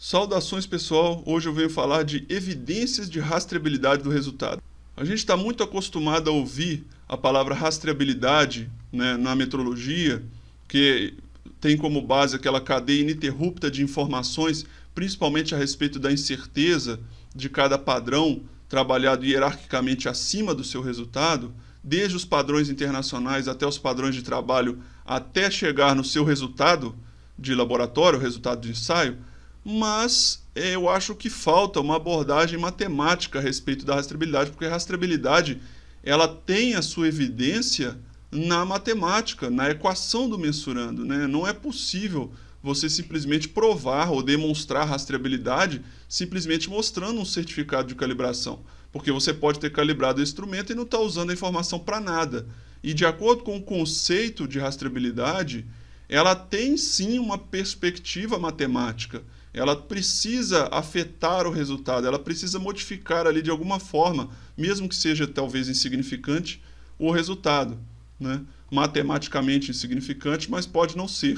Saudações pessoal, hoje eu venho falar de evidências de rastreabilidade do resultado. A gente está muito acostumado a ouvir a palavra rastreabilidade, né, na metrologia, que tem como base aquela cadeia ininterrupta de informações, principalmente a respeito da incerteza de cada padrão trabalhado hierarquicamente acima do seu resultado, desde os padrões internacionais até os padrões de trabalho, até chegar no seu resultado de laboratório, o resultado de ensaio. Mas eu acho que falta uma abordagem matemática a respeito da rastreabilidade, porque a rastreabilidade ela tem a sua evidência na matemática, na equação do mensurando, né? Não é possível você simplesmente provar ou demonstrar rastreabilidade simplesmente mostrando um certificado de calibração, porque você pode ter calibrado o instrumento e não está usando a informação para nada. E de acordo com o conceito de rastreabilidade, ela tem sim uma perspectiva matemática. Ela precisa afetar o resultado, ela precisa modificar ali de alguma forma, mesmo que seja talvez insignificante, o resultado, né? Matematicamente insignificante, mas pode não ser.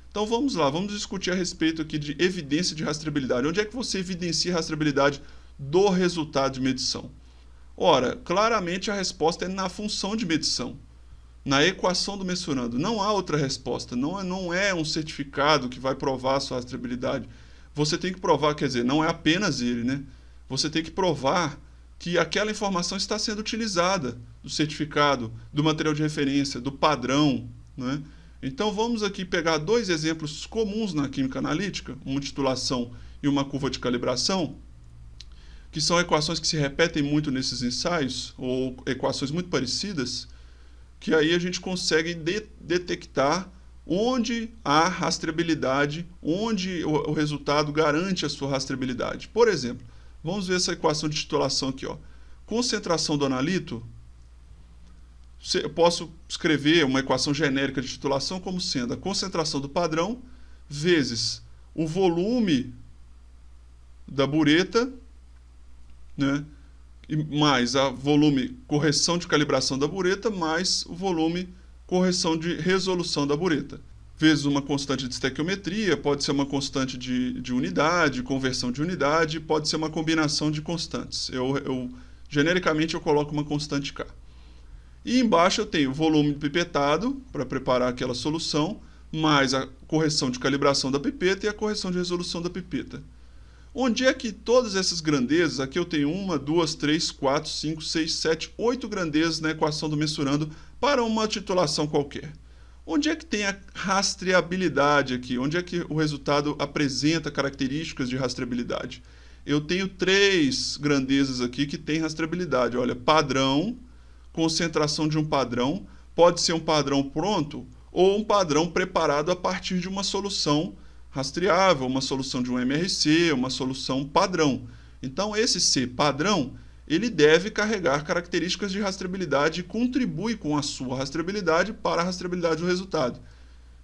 Então vamos lá, vamos discutir a respeito aqui de evidência de rastreabilidade. Onde é que você evidencia a rastreabilidade do resultado de medição? Ora, claramente a resposta é na função de medição, na equação do mensurando. Não há outra resposta, não é um certificado que vai provar a sua rastreabilidade. Você tem que provar, quer dizer, não é apenas ele, né? Você tem que provar que aquela informação está sendo utilizada, do certificado, do material de referência, do padrão, né? Então vamos aqui pegar dois exemplos comuns na química analítica, uma titulação e uma curva de calibração, que são equações que se repetem muito nesses ensaios, ou equações muito parecidas, que aí a gente consegue detectar onde há rastreabilidade, onde o resultado garante a sua rastreabilidade. Por exemplo, vamos ver essa equação de titulação aqui, ó. Concentração do analito, eu posso escrever uma equação genérica de titulação como sendo a concentração do padrão vezes o volume da bureta, né, mais a volume correção de calibração da bureta, mais o volume correção de resolução da bureta, vezes uma constante de estequiometria, pode ser uma constante de unidade, conversão de unidade, pode ser uma combinação de constantes. Genericamente eu coloco uma constante K. E embaixo eu tenho o volume pipetado para preparar aquela solução, mais a correção de calibração da pipeta e a correção de resolução da pipeta. Onde é que todas essas grandezas, aqui eu tenho 1, 2, 3, 4, 5, 6, 7, 8 grandezas na equação do mensurando para uma titulação qualquer. Onde é que tem a rastreabilidade aqui? Onde é que o resultado apresenta características de rastreabilidade? Eu tenho 3 grandezas aqui que têm rastreabilidade. Olha, padrão, concentração de um padrão, pode ser um padrão pronto ou um padrão preparado a partir de uma solução rastreável, uma solução de um MRC, uma solução padrão. Então, esse C padrão, ele deve carregar características de rastreabilidade e contribui com a sua rastreabilidade para a rastreabilidade do resultado.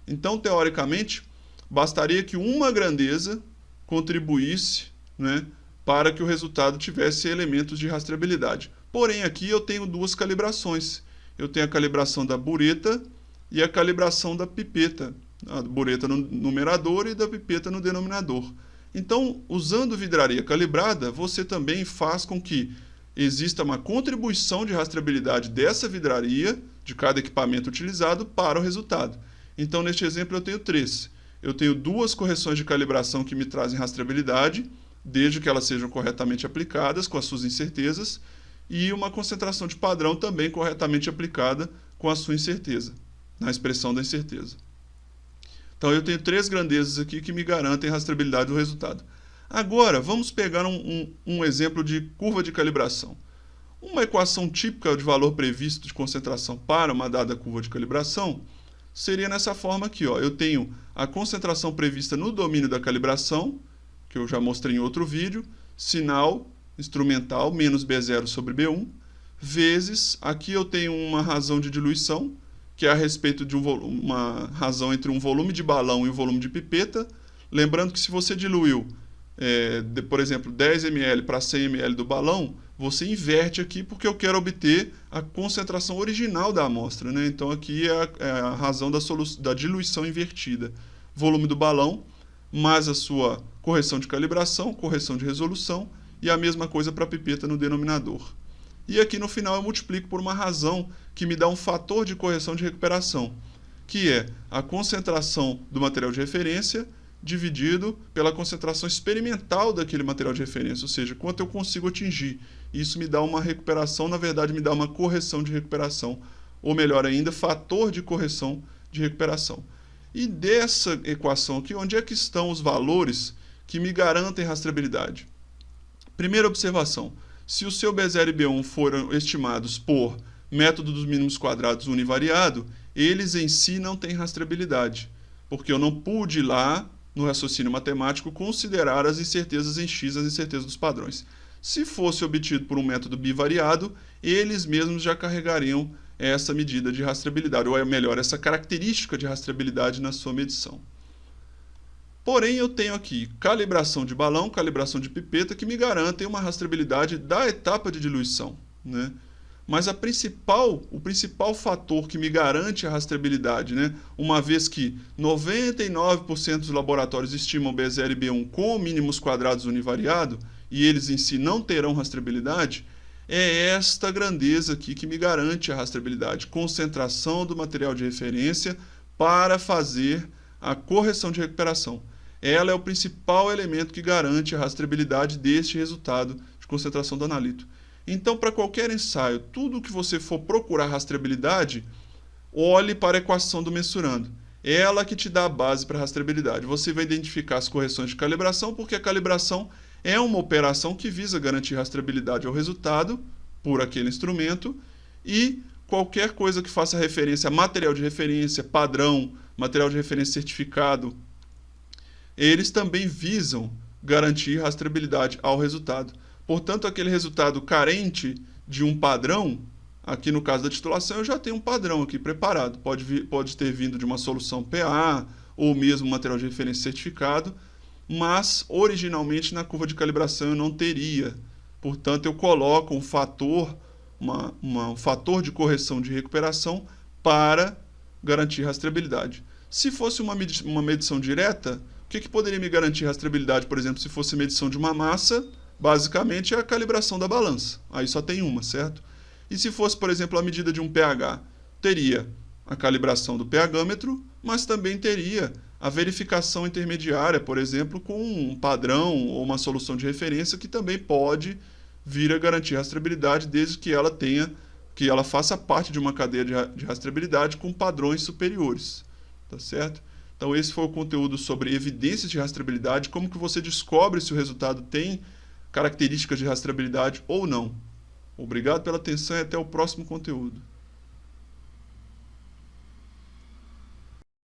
Então, teoricamente, bastaria que uma grandeza contribuísse, né, para que o resultado tivesse elementos de rastreabilidade. Porém, aqui eu tenho duas calibrações. Eu tenho a calibração da bureta e a calibração da pipeta. A bureta no numerador e da pipeta no denominador. Então, usando vidraria calibrada, você também faz com que exista uma contribuição de rastreabilidade dessa vidraria, de cada equipamento utilizado, para o resultado. Então, neste exemplo, eu tenho 3. Eu tenho 2 correções de calibração que me trazem rastreabilidade, desde que elas sejam corretamente aplicadas, com as suas incertezas, e uma concentração de padrão também corretamente aplicada com a sua incerteza, na expressão da incerteza. Então, eu tenho 3 grandezas aqui que me garantem a rastreabilidade do resultado. Agora, vamos pegar um exemplo de curva de calibração. Uma equação típica de valor previsto de concentração para uma dada curva de calibração seria nessa forma aqui, ó. Eu tenho a concentração prevista no domínio da calibração, que eu já mostrei em outro vídeo, sinal instrumental menos B0 sobre B1, vezes, aqui eu tenho uma razão de diluição, que é a respeito de uma razão entre um volume de balão e um volume de pipeta. Lembrando que se você diluiu, por exemplo, 10 ml para 100 ml do balão, você inverte aqui porque eu quero obter a concentração original da amostra, né? Então aqui é a razão da diluição invertida. Volume do balão mais a sua correção de calibração, correção de resolução, e a mesma coisa para a pipeta no denominador. E aqui no final eu multiplico por uma razão que me dá um fator de correção de recuperação, que é a concentração do material de referência dividido pela concentração experimental daquele material de referência, ou seja, quanto eu consigo atingir. Isso me dá uma recuperação, na verdade me dá uma correção de recuperação, ou melhor ainda, fator de correção de recuperação. E dessa equação aqui, onde é que estão os valores que me garantem rastreabilidade? Primeira observação, se o seu B0 e B1 foram estimados por método dos mínimos quadrados univariado, eles em si não têm rastreabilidade, porque eu não pude ir lá no raciocínio matemático considerar as incertezas em X, as incertezas dos padrões. Se fosse obtido por um método bivariado, eles mesmos já carregariam essa medida de rastreabilidade, ou melhor, essa característica de rastreabilidade na sua medição. Porém, eu tenho aqui calibração de balão, calibração de pipeta, que me garantem uma rastreabilidade da etapa de diluição, né? Mas o principal fator que me garante a rastreabilidade, né, uma vez que 99% dos laboratórios estimam B0 e B1 com mínimos quadrados univariado, e eles em si não terão rastreabilidade, é esta grandeza aqui que me garante a rastreabilidade, concentração do material de referência para fazer a correção de recuperação. Ela é o principal elemento que garante a rastreabilidade deste resultado de concentração do analito. Então, para qualquer ensaio, tudo que você for procurar rastreabilidade, olhe para a equação do mensurando. Ela que te dá a base para a rastreabilidade. Você vai identificar as correções de calibração, porque a calibração é uma operação que visa garantir rastreabilidade ao resultado por aquele instrumento, e qualquer coisa que faça referência a material de referência, padrão, material de referência certificado, eles também visam garantir rastreabilidade ao resultado. Portanto, aquele resultado carente de um padrão, aqui no caso da titulação, eu já tenho um padrão aqui preparado. Pode ter vindo de uma solução PA, ou mesmo material de referência certificado, mas originalmente na curva de calibração eu não teria. Portanto, eu coloco um fator, um fator de correção de recuperação para garantir rastreabilidade. Se fosse uma medição direta, o que poderia me garantir rastreabilidade, por exemplo, se fosse medição de uma massa? Basicamente é a calibração da balança. Aí só tem uma, certo? E se fosse, por exemplo, a medida de um pH? Teria a calibração do pHmetro, mas também teria a verificação intermediária, por exemplo, com um padrão ou uma solução de referência que também pode vir a garantir rastreabilidade, desde que ela faça parte de uma cadeia de rastreabilidade com padrões superiores. Tá certo? Então esse foi o conteúdo sobre evidências de rastreabilidade, como que você descobre se o resultado tem características de rastreabilidade ou não. Obrigado pela atenção e até o próximo conteúdo.